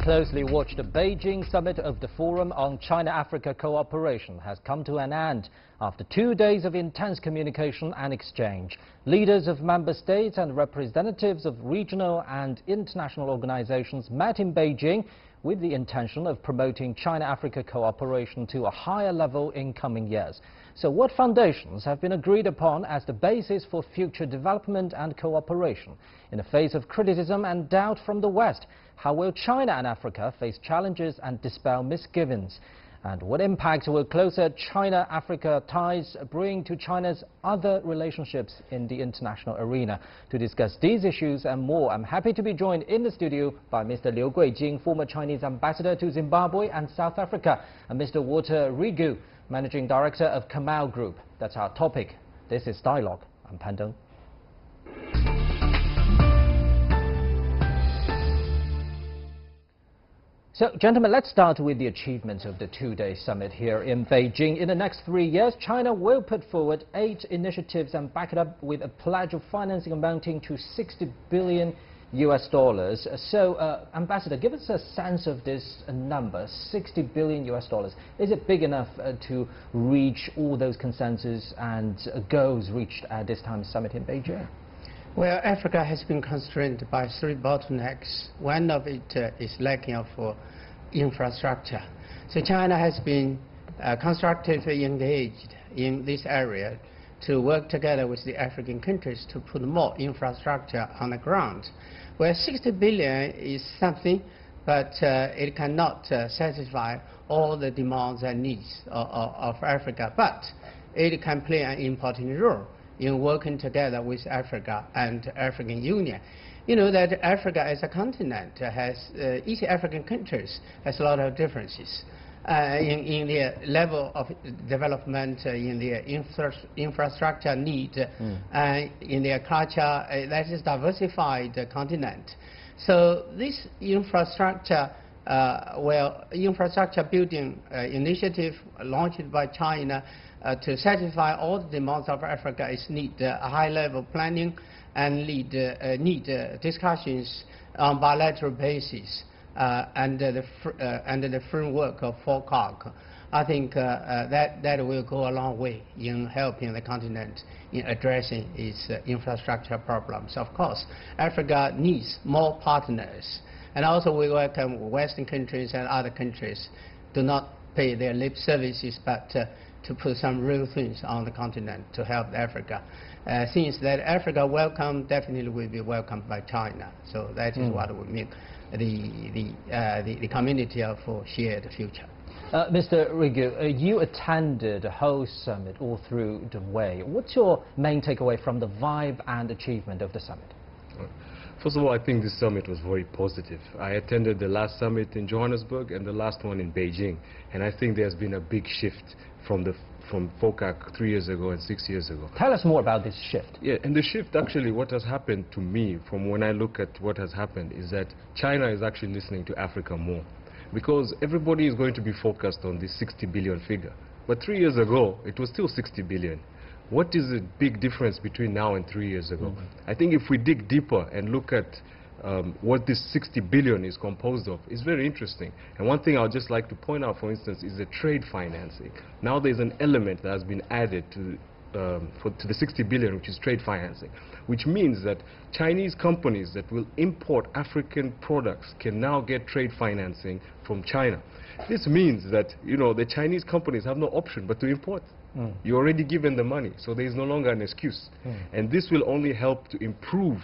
closely watched Beijing Summit of the Forum on China-Africa Cooperation has come to an end after 2 days of intense communication and exchange. Leaders of member states and representatives of regional and international organizations met in Beijing with the intention of promoting China-Africa cooperation to a higher level in coming years. So what foundations have been agreed upon as the basis for future development and cooperation? In the face of criticism and doubt from the West, how will China and Africa face challenges and dispel misgivings? And what impact will closer China-Africa ties bring to China's other relationships in the international arena? To discuss these issues and more, I'm happy to be joined in the studio by Mr. Liu Guijing, former Chinese ambassador to Zimbabwe and South Africa, and Mr. Walter Rigu, Managing Director of Kamal Group. That's our topic. This is Dialogue. I'm Pan Deng. So, gentlemen, let's start with the achievements of the two-day summit here in Beijing. In the next 3 years, China will put forward 8 initiatives and back it up with a pledge of financing amounting to $60 billion. So, Ambassador, give us a sense of this number, $60 billion. Is it big enough to reach all those consensus and goals reached at this time's summit in Beijing? Well, Africa has been constrained by 3 bottlenecks. One of it is lacking of infrastructure. So China has been constructively engaged in this area to work together with the African countries to put more infrastructure on the ground. Well, 60 billion is something, but it cannot satisfy all the demands and needs of Africa. But it can play an important role in working together with Africa and African Union. You know that Africa as a continent has, each African countries has a lot of differences in their level of development, in their infrastructure need, in their culture. That is diversified continent. So this infrastructure, infrastructure building initiative launched by China to satisfy all the demands of Africa is need high-level planning and need discussions on bilateral basis under the framework of FOCAC. I think that will go a long way in helping the continent in addressing its infrastructure problems. Of course, Africa needs more partners, and also we welcome Western countries and other countries do not pay their lip services, but to put some real things on the continent to help Africa. Things that Africa welcome definitely will be welcomed by China. So that is what we mean, the community of shared future. Mr. Rigu, you attended the whole summit all through the way. What's your main takeaway from the vibe and achievement of the summit? First of all, I think this summit was very positive. I attended the last summit in Johannesburg and the last one in Beijing, and I think there's been a big shift from FOCAC 3 years ago and 6 years ago. Tell us more about this shift. Yeah, and the shift actually, what has happened to me from when I look at what has happened is that China is actually listening to Africa more, because everybody is going to be focused on this 60 billion figure. But 3 years ago, it was still 60 billion. What is the big difference between now and 3 years ago? I think if we dig deeper and look at what this 60 billion is composed of, is very interesting. And one thing I'd just like to point out, for instance, is the trade financing. Now there's an element that has been added to the 60 billion, which is trade financing, which means that Chinese companies that will import African products can now get trade financing from China. This means that, you know, the Chinese companies have no option but to import. You're already given the money, so there is no longer an excuse. And this will only help to improve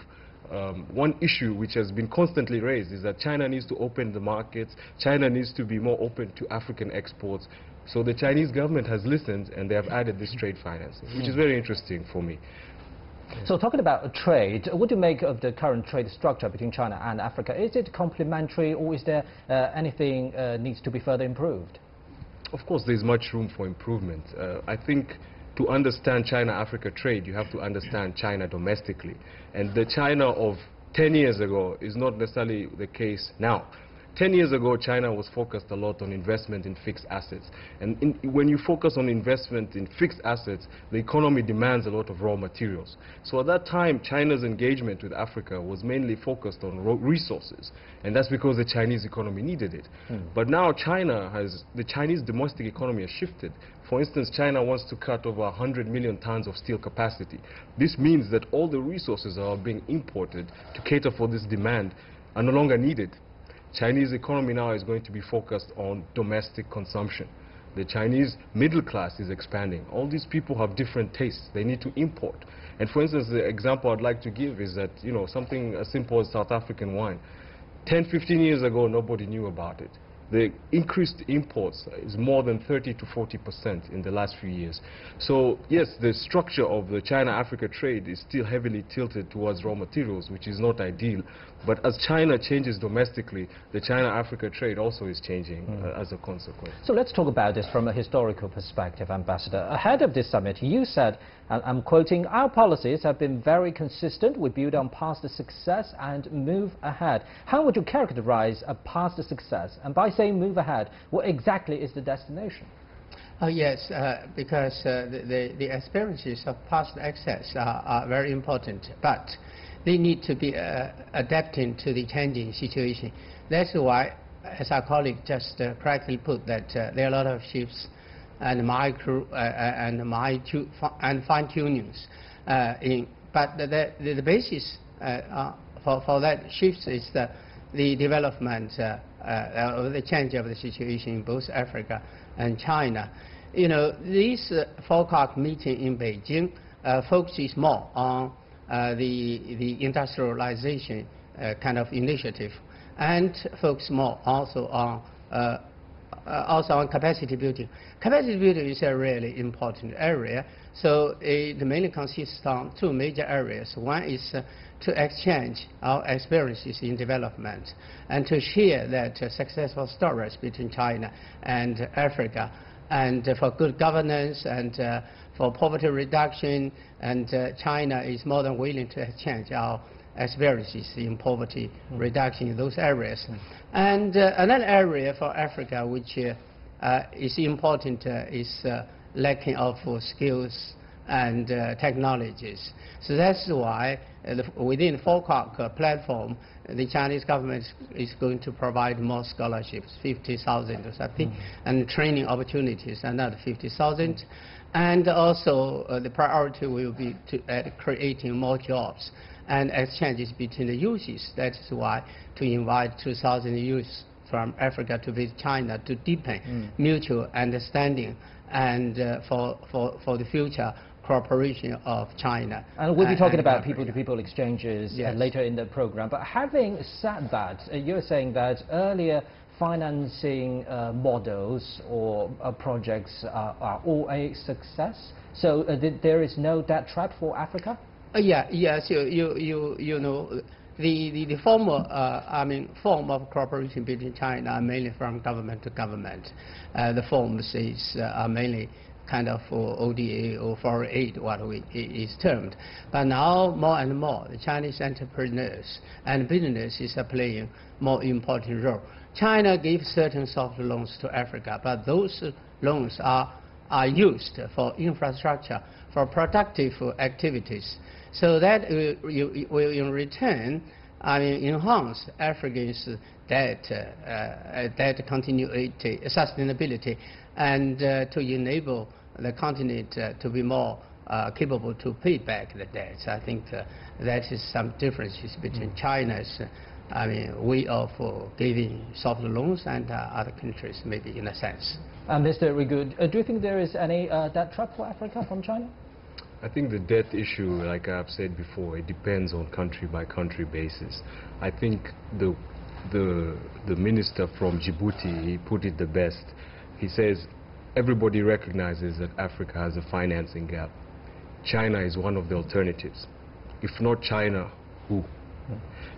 one issue which has been constantly raised, is that China needs to open the markets, China needs to be more open to African exports. So the Chinese government has listened and they have added this trade financing, which is very interesting for me. So talking about trade, what do you make of the current trade structure between China and Africa? Is it complementary, or is there anything needs to be further improved? Of course, there's much room for improvement. I think to understand China-Africa trade, you have to understand China domestically. And the China of 10 years ago is not necessarily the case now. 10 years ago, China was focused a lot on investment in fixed assets. And when you focus on investment in fixed assets, the economy demands a lot of raw materials. So at that time, China's engagement with Africa was mainly focused on resources. And that's because the Chinese economy needed it. But now the Chinese domestic economy has shifted. For instance, China wants to cut over 100 million tons of steel capacity. This means that all the resources that are being imported to cater for this demand are no longer needed. Chinese economy now is going to be focused on domestic consumption. The Chinese middle class is expanding. All these people have different tastes. They need to import. And for instance, the example I'd like to give is that, something as simple as South African wine. 10, 15 years ago, nobody knew about it. The increased imports is more than 30 to 40% in the last few years. So yes, the structure of the China-Africa trade is still heavily tilted towards raw materials, which is not ideal. But as China changes domestically, the China-Africa trade also is changing as a consequence. So let's talk about this from a historical perspective, Ambassador. Ahead of this summit, you said, and I'm quoting, "Our policies have been very consistent. We build on past success and move ahead." How would you characterize a past success? And by saying move ahead, what exactly is the destination? Yes, because the experiences of past access are very important, but they need to be adapting to the changing situation. That's why, as our colleague just correctly put, that there are a lot of shifts and fine-tunings. But the basis for that shift is the development of the change of the situation in both Africa and China. This FOCAC meeting in Beijing focuses more on the industrialization kind of initiative, and focus more also on capacity building. Capacity building is a really important area. So it mainly consists on two major areas. One is to exchange our experiences in development and to share that successful stories between China and Africa, and for good governance and for poverty reduction. And China is more than willing to exchange our experiences in poverty reduction in those areas. And another area for Africa which is important is lacking of skills and technologies. So that's why within FOCAC platform, the Chinese government is going to provide more scholarships, 50,000 or something, and training opportunities, another 50,000. And also the priority will be to creating more jobs and exchanges between the youths. That is why to invite 2,000 youths from Africa to visit China to deepen mutual understanding and for the future cooperation of China. And we'll be talking about people-to-people exchanges Yes. later in the program. But having said that, you're saying that earlier financing models or projects are all a success. So there is no debt trap for Africa? Yes, you know, the form of cooperation between China are mainly from government to government. The forms are mainly kind of for ODA or foreign aid, what is termed. But now more and more, the Chinese entrepreneurs and businesses are playing more important role. China gives certain soft loans to Africa, but those loans are used for infrastructure, for productive activities. So that will in return enhance Africa's debt continuity, sustainability, and to enable the continent to be more capable to pay back the debts. I think that is some differences between China's way of giving soft loans and other countries, maybe in a sense. Mr. Rigoud, do you think there is any debt trap for Africa from China? I think the debt issue, like I've said before, it depends on country-by-country basis. I think the minister from Djibouti, he put it the best. He says everybody recognizes that Africa has a financing gap. China is one of the alternatives. If not China, who?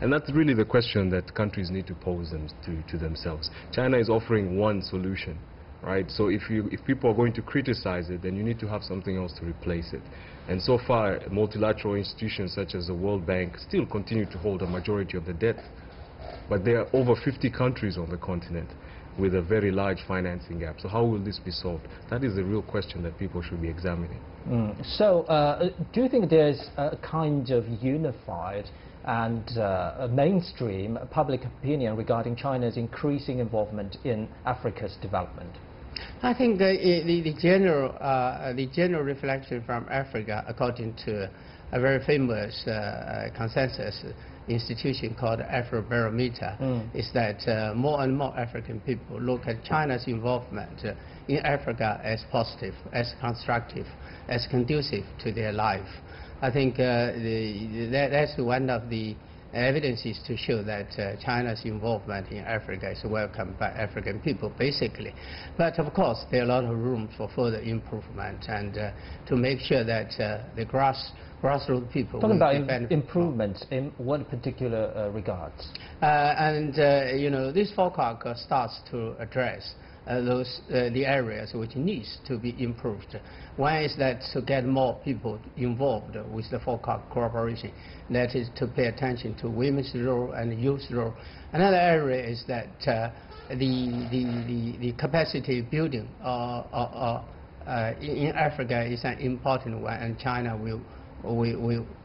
And that's really the question that countries need to pose to themselves. China is offering one solution, right? So if people are going to criticize it, then you need to have something else to replace it. And so far, multilateral institutions such as the World Bank still continue to hold a majority of the debt But there are over 50 countries on the continent with a very large financing gap. So how will this be solved? That is the real question that people should be examining. So do you think there's a kind of unified and a mainstream public opinion regarding China's increasing involvement in Africa's development? I think the general reflection from Africa, according to a very famous consensus institution called Afrobarometer, is that more and more African people look at China's involvement in Africa as positive, as constructive, as conducive to their life. I think that's one of the evidences to show that China's involvement in Africa is welcomed by African people, basically. But of course, there are a lot of room for further improvement and to make sure that the grassroots people Talking will about improvement in what particular regards? You know, this FOCAC starts to address the areas which needs to be improved. One is that to get more people involved with the FOCAC cooperation. That is to pay attention to women's role and youth role. Another area is that the capacity building in Africa is an important one, and China will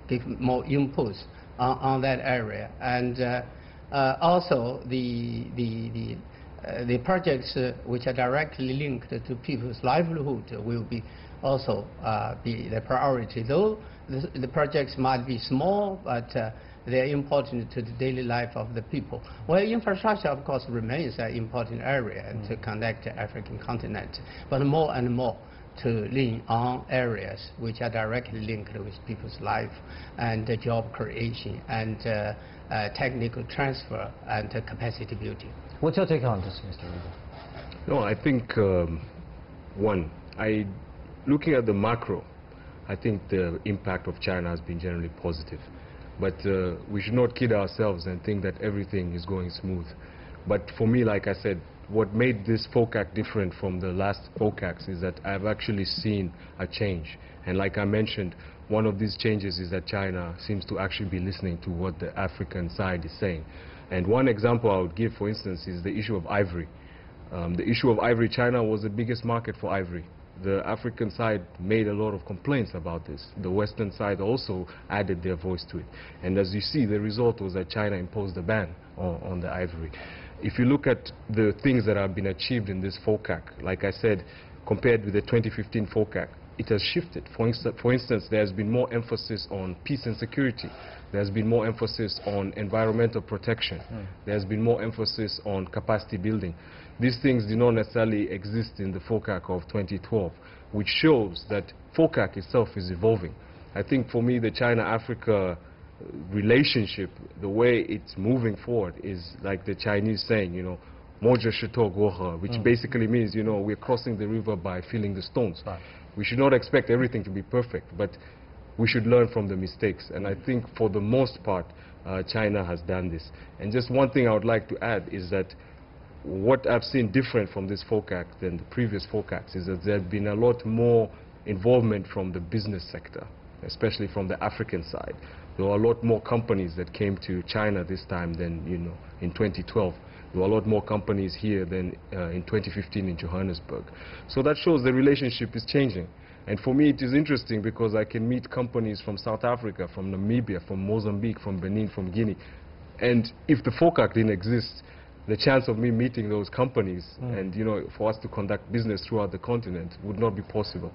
give more inputs on that area. And also the projects which are directly linked to people's livelihood will be also be the priority. Though the projects might be small, but they are important to the daily life of the people. Well, infrastructure, of course, remains an important area to connect the African continent, but more and more to lean on areas which are directly linked with people's life and job creation and technical transfer and capacity building. What's your take on this, Mr. Reader? No, I think, looking at the macro, I think the impact of China has been generally positive. But we should not kid ourselves and think that everything is going smooth. But for me, like I said, what made this FOCAC different from the last FOCACs is that I've actually seen a change. And like I mentioned, one of these changes is that China seems to actually be listening to what the African side is saying. And one example I would give, for instance, is the issue of ivory. The issue of ivory, China was the biggest market for ivory. The African side made a lot of complaints about this. The Western side also added their voice to it. And as you see, the result was that China imposed a ban on the ivory. If you look at the things that have been achieved in this FOCAC, like I said, compared with the 2015 FOCAC, it has shifted. For instance, there has been more emphasis on peace and security. There has been more emphasis on environmental protection. There has been more emphasis on capacity building. These things do not necessarily exist in the FOCAC of 2012, which shows that FOCAC itself is evolving. I think for me, the China-Africa relationship, the way it's moving forward is like the Chinese saying, you know, which basically means, you know, we're crossing the river by feeling the stones. Right. We should not expect everything to be perfect, but we should learn from the mistakes. And I think for the most part, China has done this. And just one thing I would like to add is that what I've seen different from this FOCAC than the previous FOCACs is that there has been a lot more involvement from the business sector, especially from the African side. There were a lot more companies that came to China this time than, you know, in 2012. There were a lot more companies here than in 2015 in Johannesburg. So that shows the relationship is changing. And for me, it is interesting because I can meet companies from South Africa, from Namibia, from Mozambique, from Benin, from Guinea. And if the FOCAC didn't exist, the chance of me meeting those companies and, you know, for us to conduct business throughout the continent would not be possible.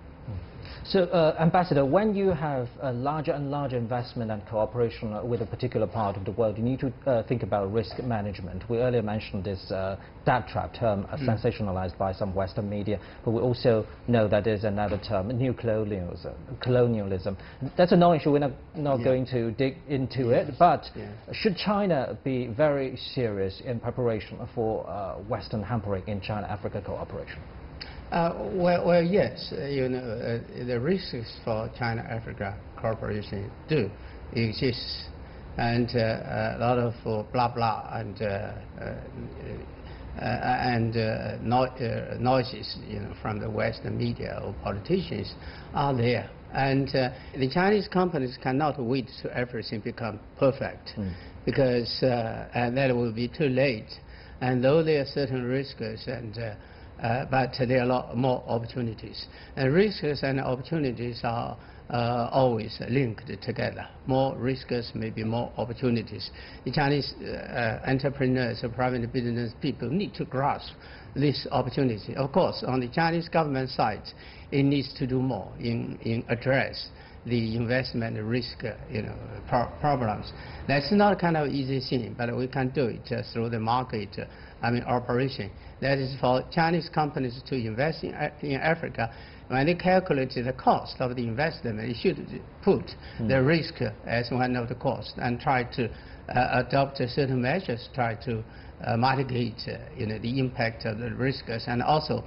So, Ambassador, when you have a larger and larger investment and cooperation with a particular part of the world, you need to think about risk management. We earlier mentioned this debt trap term sensationalized by some Western media, but we also know that there's another term, new colonialism. That's a non-issue. We're not going to dig into it, but should China be very serious in preparation for Western hampering in China-Africa cooperation? Well, yes. You know, the risks for China-Africa cooperation do exist, and a lot of blah blah and noises, you know, from the Western media or politicians are there. And the Chinese companies cannot wait till everything become perfect, because and that will be too late. And though there are certain risks, but there are a lot more opportunities. And risks and opportunities are always linked together. More risks, maybe more opportunities. The Chinese entrepreneurs, private business people need to grasp this opportunity. Of course, on the Chinese government side, it needs to do more in address the investment risk problems. That's not kind of easy thing, but we can do it through the market operation. That is for Chinese companies to invest in Africa. When they calculate the cost of the investment, they should put the risk as one of the costs and try to adopt certain measures, try to mitigate the impact of the risks, and also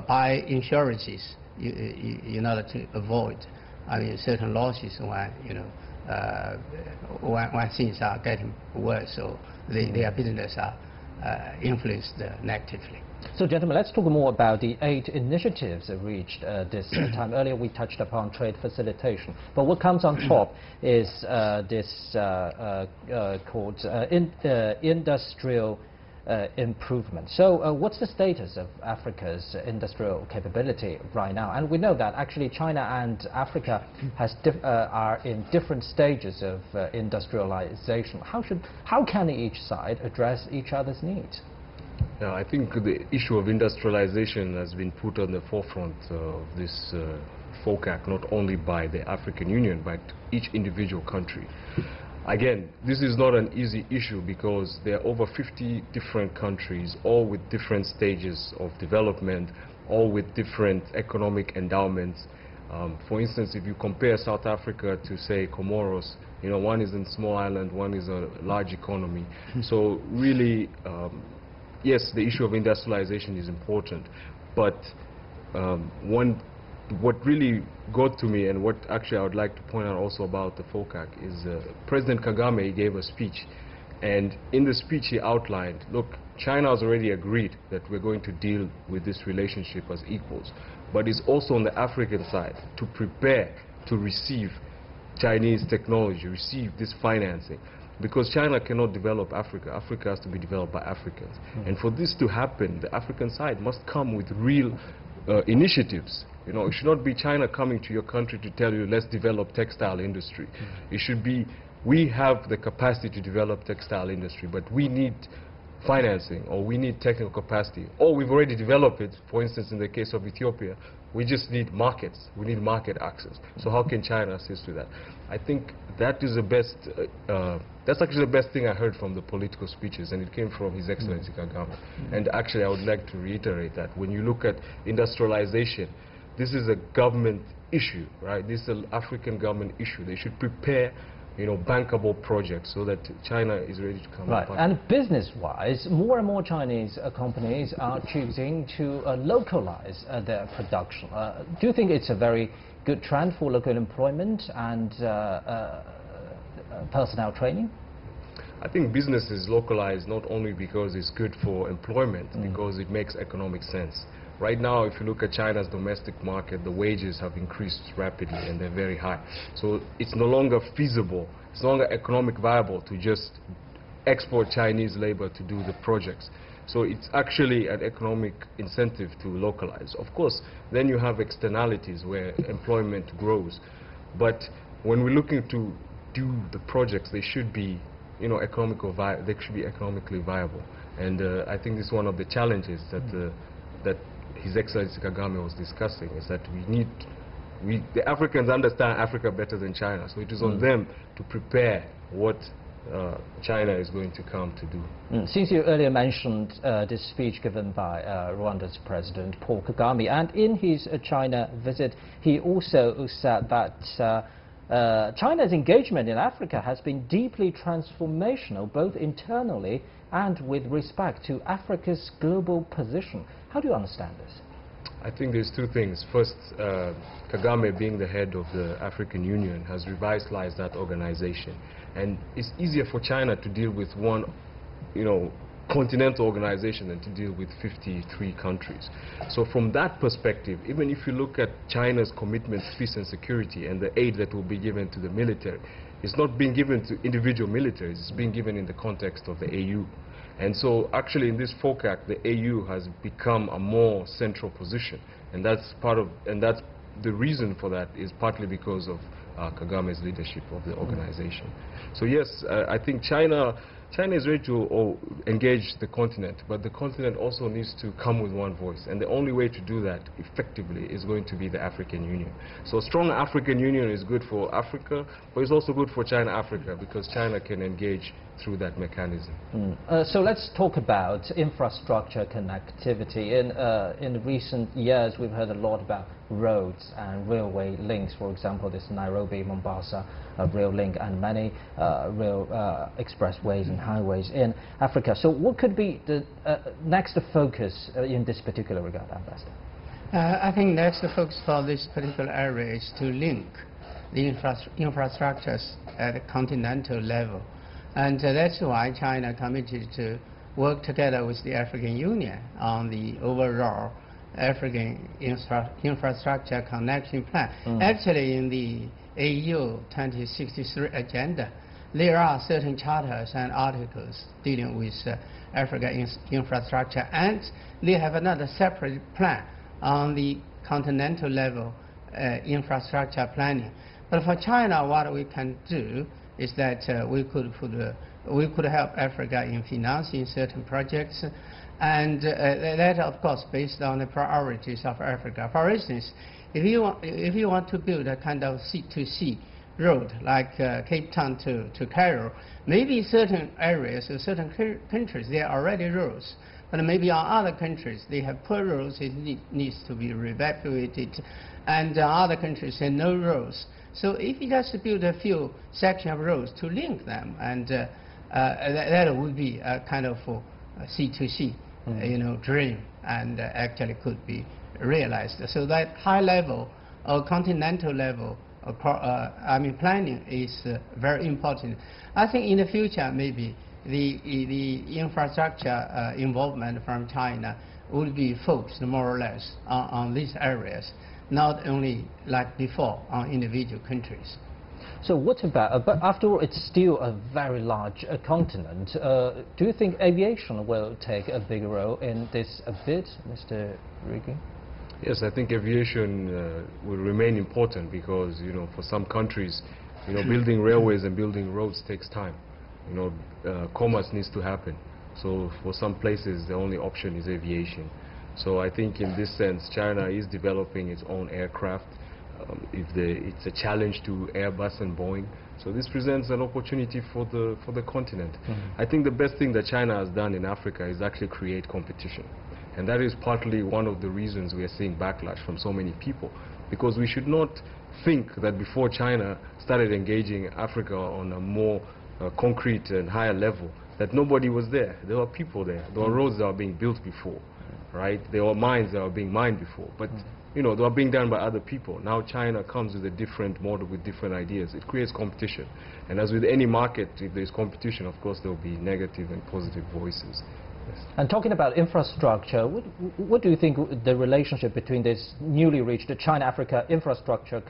buy insurances in order to avoid certain losses when things are getting worse or their business are influenced negatively. So, gentlemen, let's talk more about the 8 initiatives reached this time. Earlier, we touched upon trade facilitation. But what comes on top is this called industrial improvement. So what's the status of Africa's industrial capability right now? And we know that actually China and Africa are in different stages of industrialization. How can each side address each other's needs? Yeah, I think the issue of industrialization has been put on the forefront of this FOCAC, not only by the African Union, but each individual country. Again, this is not an easy issue because there are over 50 different countries, all with different stages of development, all with different economic endowments. For instance, if you compare South Africa to, say, Comoros, one is a small island, one is a large economy. So really, yes, the issue of industrialization is important, but what really got to me, and what actually I would like to point out also about the FOCAC, is President Kagame gave a speech, and in the speech he outlined, look, China has already agreed that we're going to deal with this relationship as equals, but it's also on the African side to prepare to receive Chinese technology, receive this financing, because China cannot develop Africa. Africa has to be developed by Africans. And for this to happen, the African side must come with real initiatives. It should not be China coming to your country to tell you, let's develop textile industry. It should be, we have the capacity to develop textile industry, but we need financing, or we need technical capacity, or we've already developed it. For instance, in the case of Ethiopia, we just need markets. We need market access. So how can China assist with that? I think that is the best, that's actually the best thing I heard from the political speeches, and it came from His Excellency Kagame. And actually I would like to reiterate that when you look at industrialization, this is a government issue, right? This is an African government issue. They should prepare bankable projects so that China is ready to come up. Right, and business-wise, more and more Chinese companies are choosing to localize their production. Do you think it's a very good trend for local employment and personnel training? I think business is localized not only because it's good for employment, because it makes economic sense. Right now, if you look at China's domestic market, the wages have increased rapidly and they're very high. So it's no longer feasible, it's no longer economic viable to just export Chinese labor to do the projects. So it's actually an economic incentive to localize. Of course, then you have externalities where employment grows. But when we're looking to do the projects, they should be they should be economically viable. And I think this is one of the challenges that His Excellency Kagame was discussing, is that the Africans understand Africa better than China, so it is on them to prepare what China is going to come to do. Since you earlier mentioned this speech given by Rwanda's President Paul Kagame, and in his China visit, he also said that China's engagement in Africa has been deeply transformational, both internally and with respect to Africa's global position. How do you understand this? I think there's two things. First, Kagame, being the head of the African Union, has revitalized that organization. And it's easier for China to deal with one, continental organization than to deal with 53 countries. So from that perspective, even if you look at China's commitment to peace and security and the aid that will be given to the military, it's not being given to individual militaries, it's being given in the context of the AU. And so actually in this FOCAC, the AU has become a more central position. And that's the reason for that is partly because of Kagame's leadership of the organization. So yes, I think China is ready to engage the continent, but the continent also needs to come with one voice. And the only way to do that effectively is going to be the African Union. So a strong African Union is good for Africa, but it's also good for China-Africa because China can engage through that mechanism. So let's talk about infrastructure connectivity. In recent years, we've heard a lot about roads and railway links. For example, this Nairobi-Mombasa rail link and many rail expressways and highways in Africa. So what could be the next focus in this particular regard, Ambassador? I think next focus for this particular area is to link the infrastructures at a continental level. And that's why China committed to work together with the African Union on the overall African infrastructure connection plan. Actually, in the AU 2063 agenda, there are certain charters and articles dealing with African infrastructure, and they have another separate plan on the continental level infrastructure planning. But for China, what we can do is that we could help Africa in financing certain projects, and that of course based on the priorities of Africa. For instance, if you want to build a kind of sea-to-sea road like Cape Town to Cairo, maybe certain areas or certain countries there are already roads, but maybe on other countries they have poor roads, it needs to be evacuated, and other countries have no roads. So if you just build a few sections of roads to link them, and that would be a kind of C2C, dream, and actually could be realized. So that high level or continental level, planning is very important. I think in the future maybe the infrastructure involvement from China will be focused more or less on these areas, not only like before on individual countries. So what about, but after all, it's still a very large continent. Do you think aviation will take a big role in this a bit, Mr. Rigi? Yes, I think aviation will remain important because, for some countries, building railways and building roads takes time. Commerce needs to happen. So for some places, the only option is aviation. So I think in this sense, China is developing its own aircraft. It's a challenge to Airbus and Boeing. So this presents an opportunity for the continent. I think the best thing that China has done in Africa is actually create competition. And that is partly one of the reasons we are seeing backlash from so many people. Because we should not think that before China started engaging Africa on a more concrete and higher level, that nobody was there. There were people there. There were roads that were being built before. Right? There were mines that were being mined before, but they were being done by other people. Now China comes with a different model with different ideas. It creates competition, and as with any market, if there's competition, of course there will be negative and positive voices. Yes. And talking about infrastructure, what do you think the relationship between this newly reached China-Africa Infrastructure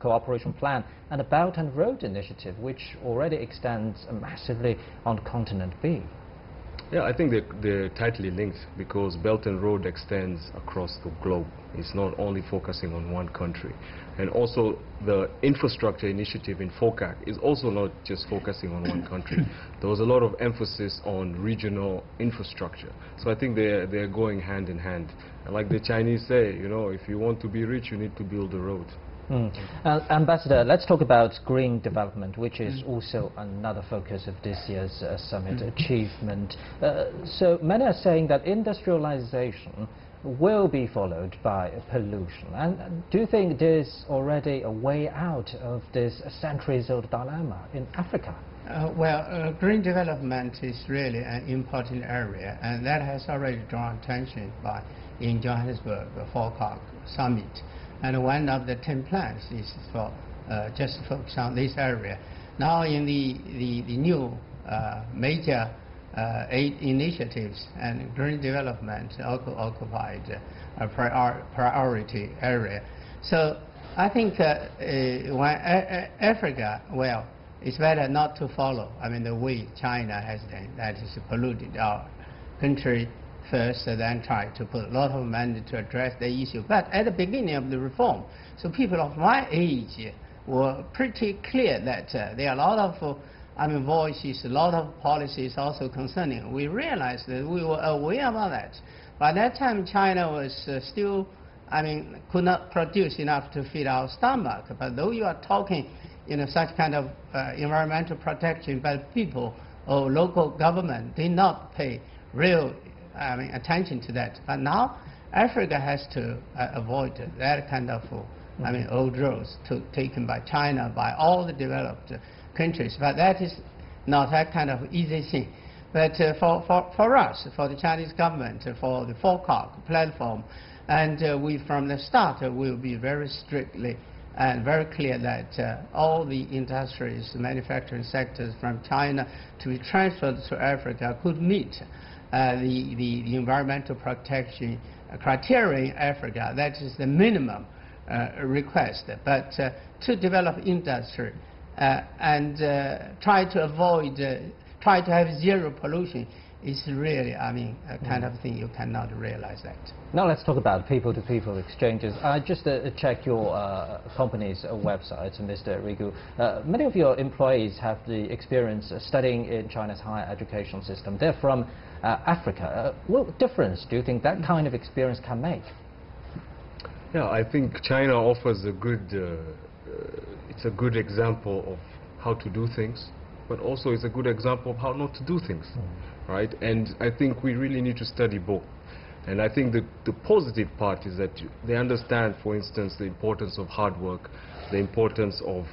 Cooperation Plan and the Belt and Road Initiative, which already extends massively on continent B? Yeah, I think they're tightly linked because Belt and Road extends across the globe. It's not only focusing on one country. And also the infrastructure initiative in FOCAC is also not just focusing on one country. There was a lot of emphasis on regional infrastructure. So I think they're going hand in hand. And like the Chinese say, if you want to be rich, you need to build a road. Ambassador, let's talk about green development, which is also another focus of this year's summit achievement. So many are saying that industrialization will be followed by pollution. And do you think there's already a way out of this centuries-old dilemma in Africa? Green development is really an important area, and that has already drawn attention in Johannesburg, the FOCAC Summit. And one of the 10 plans is for just focus on this area. Now in the new major aid initiatives and green development also occupied a priority area. So I think when Africa, well, it's better not to follow, I mean, the way China has done, that is polluted our country first, then try to put a lot of money to address the issue. But at the beginning of the reform, so people of my age were pretty clear that there are a lot of voices, a lot of policies also concerning. We realized that we were aware about that. By that time, China was still, could not produce enough to feed our stomach. But though you are talking, such kind of environmental protection, but people or local government did not pay real attention to that. But now Africa has to avoid that kind of old roads taken by China, by all the developed countries. But that is not that kind of easy thing. But for us, for the Chinese government, for the FOCAC platform, and we from the start will be very strictly and very clear that all the industries, manufacturing sectors from China to be transferred to Africa could meet the environmental protection criteria in Africa. That is the minimum request. But to develop industry and try to avoid, try to have zero pollution is really, a kind of thing you cannot realize that. Now let's talk about people-to-people exchanges. I just checked your company's website, Mr. Rigu. Many of your employees have the experience studying in China's higher education system. They're from Africa. What difference do you think that kind of experience can make? Yeah, I think China offers a good, it's a good example of how to do things, but also it's a good example of how not to do things, right? And I think we really need to study both. And I think the positive part is that they understand, for instance, the importance of hard work, the importance of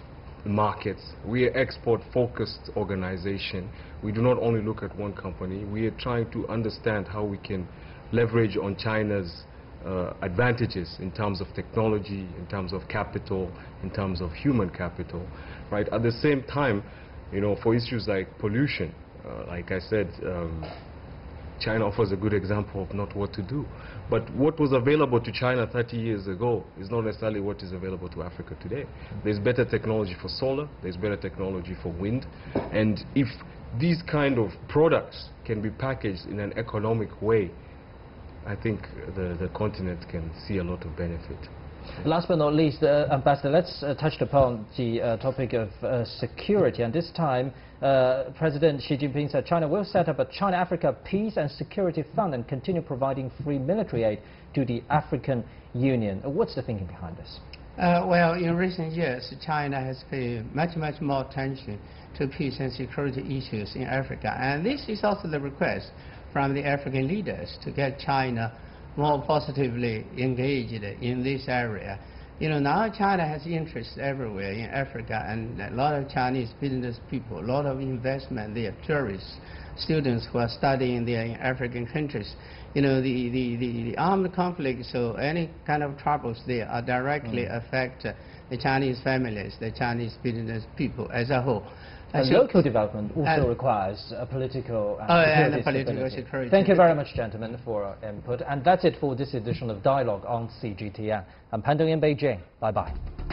the markets. We are export-focused organization. We do not only look at one company. We are trying to understand how we can leverage on China's advantages in terms of technology, in terms of capital, in terms of human capital, right? At the same time, for issues like pollution, like I said, China offers a good example of not what to do. But what was available to China 30 years ago is not necessarily what is available to Africa today. There's better technology for solar, there's better technology for wind, and if these kind of products can be packaged in an economic way, I think the continent can see a lot of benefit. Last but not least, Ambassador, let's touch upon the topic of security. And this time, President Xi Jinping said China will set up a China-Africa Peace and Security Fund and continue providing free military aid to the African Union. What's the thinking behind this? Well, in recent years, China has paid much more attention to peace and security issues in Africa. And this is also the request from the African leaders to get China more positively engaged in this area. Now China has interests everywhere in Africa, and a lot of Chinese business people, a lot of investment there, tourists, students who are studying there in African countries. The armed conflict, so any kind of troubles there are directly affect the Chinese families, the Chinese business people as a whole. And local development also requires a political and security. Thank you very much, gentlemen, for input. And that's it for this edition of Dialogue on CGTN. I'm Pan Dong in Beijing. Bye-bye.